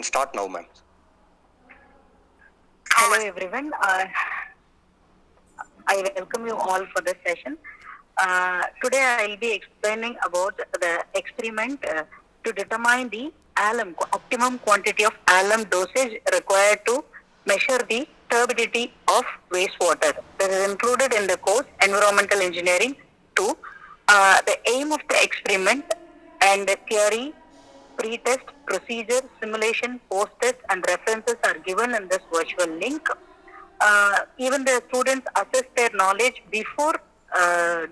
start now, ma'am. Hello everyone. I welcome you all for this session. Today I will be explaining about the experiment to determine the optimum quantity of alum dosage required to measure the turbidity of wastewater. That is included in the course Environmental Engineering 2. The aim of the experiment and the theory, pre-test, procedure, simulation, post-test and references are given in this virtual link. Even the students assess their knowledge before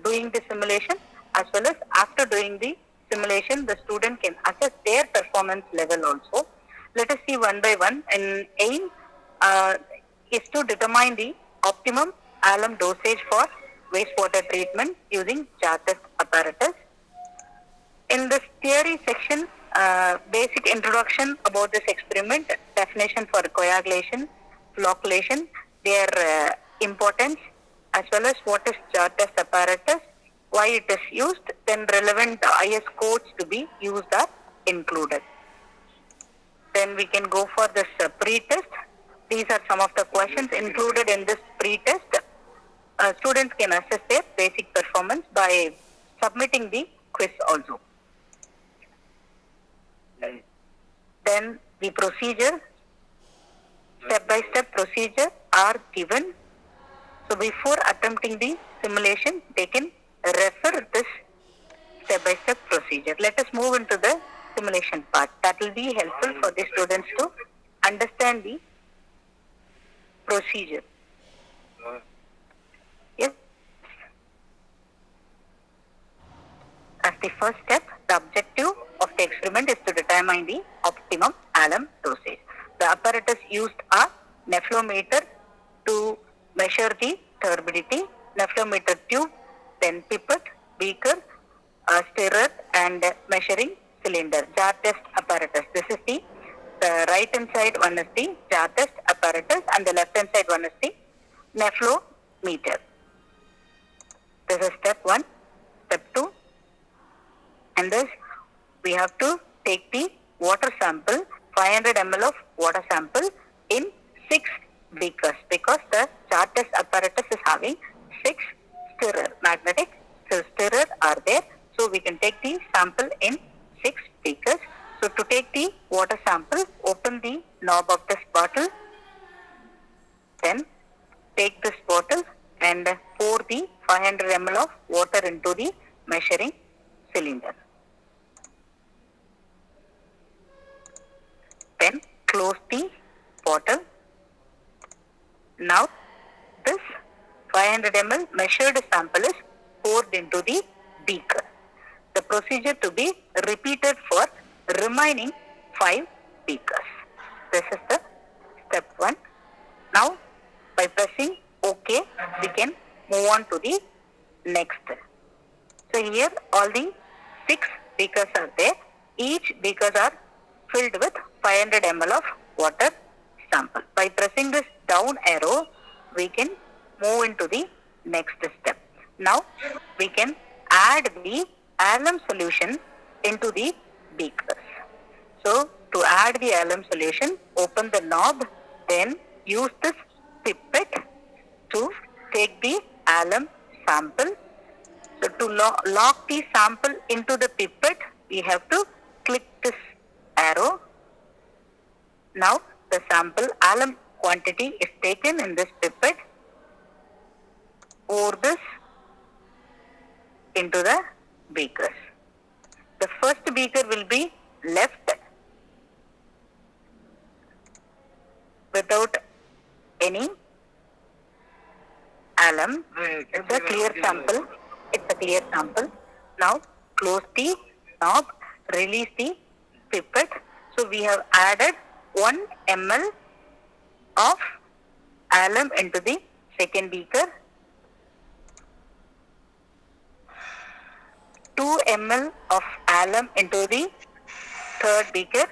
doing the simulation as well as after doing the simulation, the student can assess their performance level also. Let us see one by one. An aim is to determine the optimum alum dosage for wastewater treatment using jar test apparatus. In this theory section, basic introduction about this experiment, definition for coagulation, flocculation, their importance, as well as what is jar test apparatus, why it is used, then relevant IS codes to be used are included. Then we can go for this pre-test. These are some of the questions included in this pre-test. Students can assess their basic performance by submitting the quiz also. Then the procedure, step-by-step procedure are given. So before attempting the simulation, they can refer this step-by-step procedure. Let us move into the simulation part. That will be helpful for the students to understand the procedure. Yes. As the first step, the objective of the experiment is to determine the optimum alum dosage. The apparatus used are nephrometer to measure the turbidity, nephrometer tube, then pipette, beaker, stirrer and measuring cylinder. Jar test apparatus. This is the right hand side one is the jar test apparatus and the left hand side one is the nephrometer. This is step 1. Step 2. And this we have to take the water sample, 500 ml of water sample in 6 beakers because the jar test apparatus is having 6 stirrer, magnetic stirrer are there. So we can take the sample in 6 beakers. So to take the water sample, open the knob of this bottle, then take this bottle and pour the 500 ml of water into the measuring cylinder. Then close the bottle. Now this 500 ml measured sample is poured into the beaker. The procedure to be repeated for remaining 5 beakers. This is the step 1. Now by pressing OK, we can move on to the next. So here all the 6 beakers are there. Each beakers are filled with 500 ml of water sample. By pressing this down arrow, we can move into the next step. Now we can add the alum solution into the beakers. So to add the alum solution, open the knob, then use this pipette to take the alum sample. So to lock the sample into the pipette, we have to click this arrow. Now the sample alum quantity is taken in this pipette. Pour this into the beakers. The first beaker will be left without any alum. It's a clear sample. Now close the knob, release the pipette. So we have added 1 ml of alum into the second beaker, 2 ml of alum into the third beaker,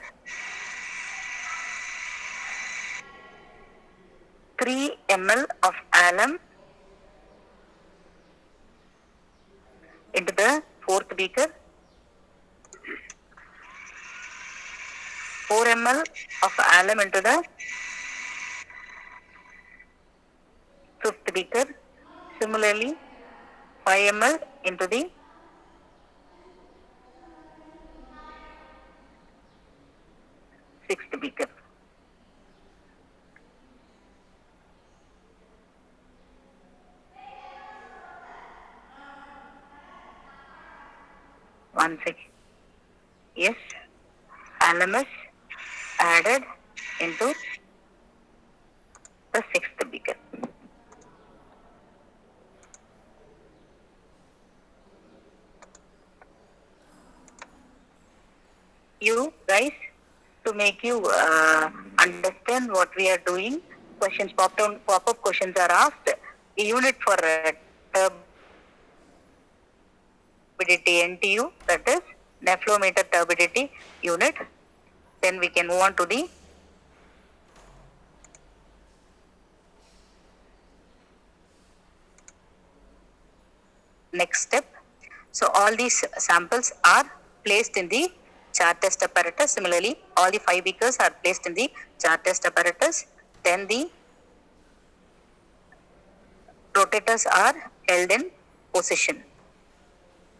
3 ml of alum into the fourth beaker, 4 ml of alum into the fifth beaker. Similarly, 5 ml into the sixth beaker. One second. Yes, alum is added into the sixth beaker. You guys, to make you understand what we are doing, questions pop-up questions are asked. A unit for turbidity NTU, that is nephrometer turbidity unit. Then we can move on to the next step. So all these samples are placed in the jar test apparatus. Similarly, all the 5 beakers are placed in the jar test apparatus. Then the rotators are held in position.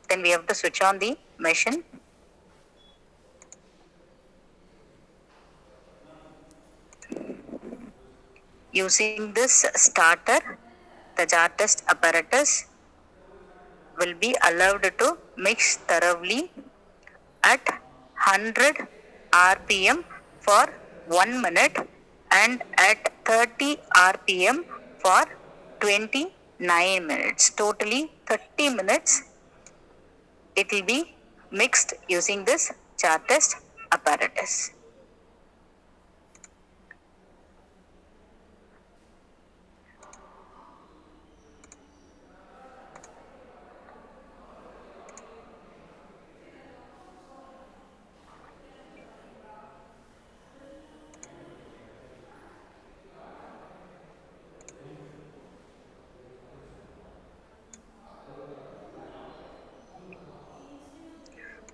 Then we have to switch on the machine. Using this starter, the jar test apparatus will be allowed to mix thoroughly at 100 rpm for 1 minute and at 30 rpm for 29 minutes. Totally 30 minutes it will be mixed using this jar test apparatus.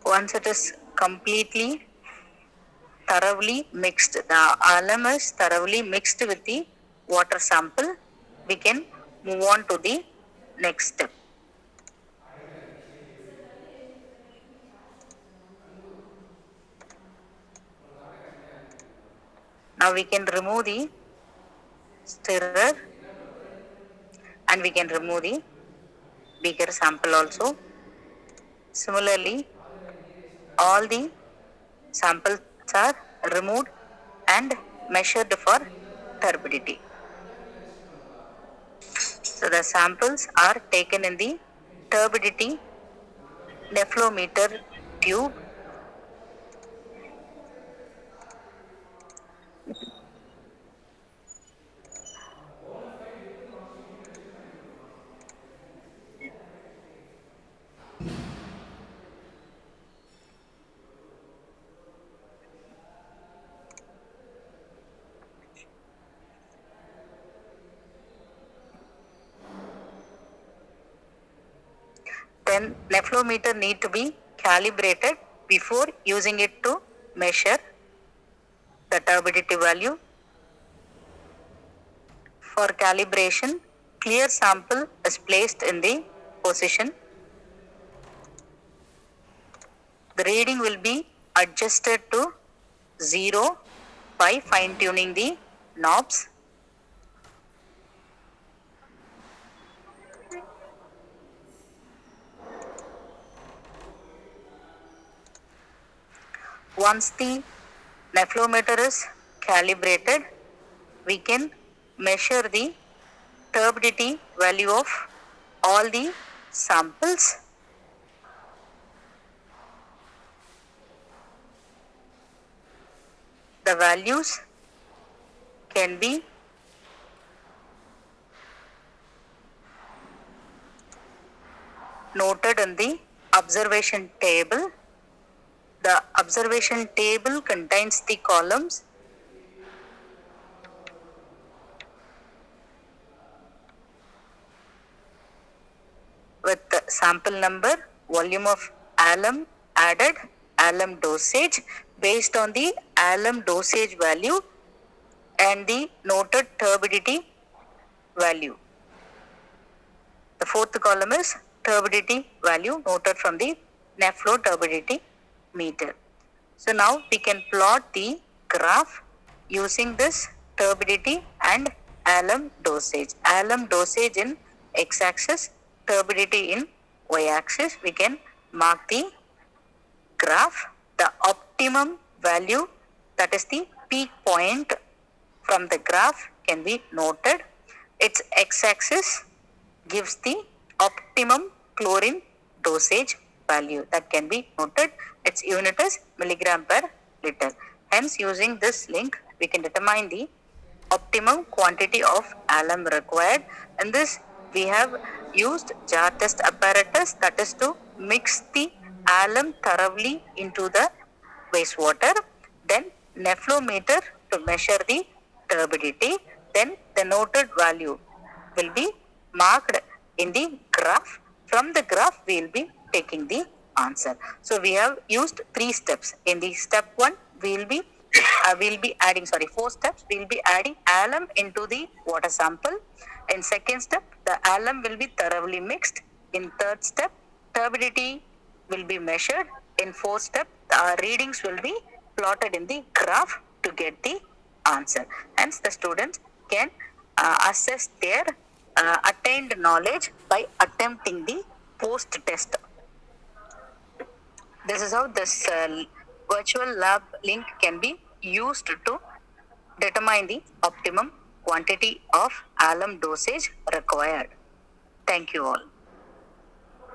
Once it is completely thoroughly mixed, the alum is thoroughly mixed with the water sample, we can move on to the next step. Now we can remove the stirrer and we can remove the beaker sample also. Similarly, all the samples are removed and measured for turbidity. So the samples are taken in the turbidity nephrometer tube. Then nephrometer need to be calibrated before using it to measure the turbidity value. For calibration, clear sample is placed in the position. The reading will be adjusted to 0 by fine tuning the knobs. Once the nephrometer is calibrated, we can measure the turbidity value of all the samples. The values can be noted in the observation table. The observation table contains the columns with the sample number, volume of alum added, alum dosage based on the alum dosage value and the noted turbidity value. The fourth column is turbidity value noted from the NEFLO turbidity meter. So now we can plot the graph using this turbidity and alum dosage. Alum dosage in x-axis, turbidity in y-axis. We can mark the graph. The optimum value, that is the peak point from the graph, can be noted. Its x-axis gives the optimum chlorine dosage value that can be noted. Its unit is milligram per liter. Hence, using this link, we can determine the optimum quantity of alum required. In this, we have used jar test apparatus, that is to mix the alum thoroughly into the wastewater. Then nephlometer to measure the turbidity. Then the noted value will be marked in the graph. From the graph, we will be taking the answer. So we have used 3 steps. In the step 1, we will be adding 4 steps. We will be adding alum into the water sample. In second step, the alum will be thoroughly mixed. In third step, turbidity will be measured. In fourth step, readings will be plotted in the graph to get the answer. Hence, the students can assess their attained knowledge by attempting the post test. This is how this virtual lab link can be used to determine the optimum quantity of alum dosage required. Thank you all.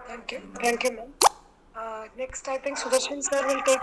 Thank you. Thank you, ma'am. Next, I think Sudarshan sir will take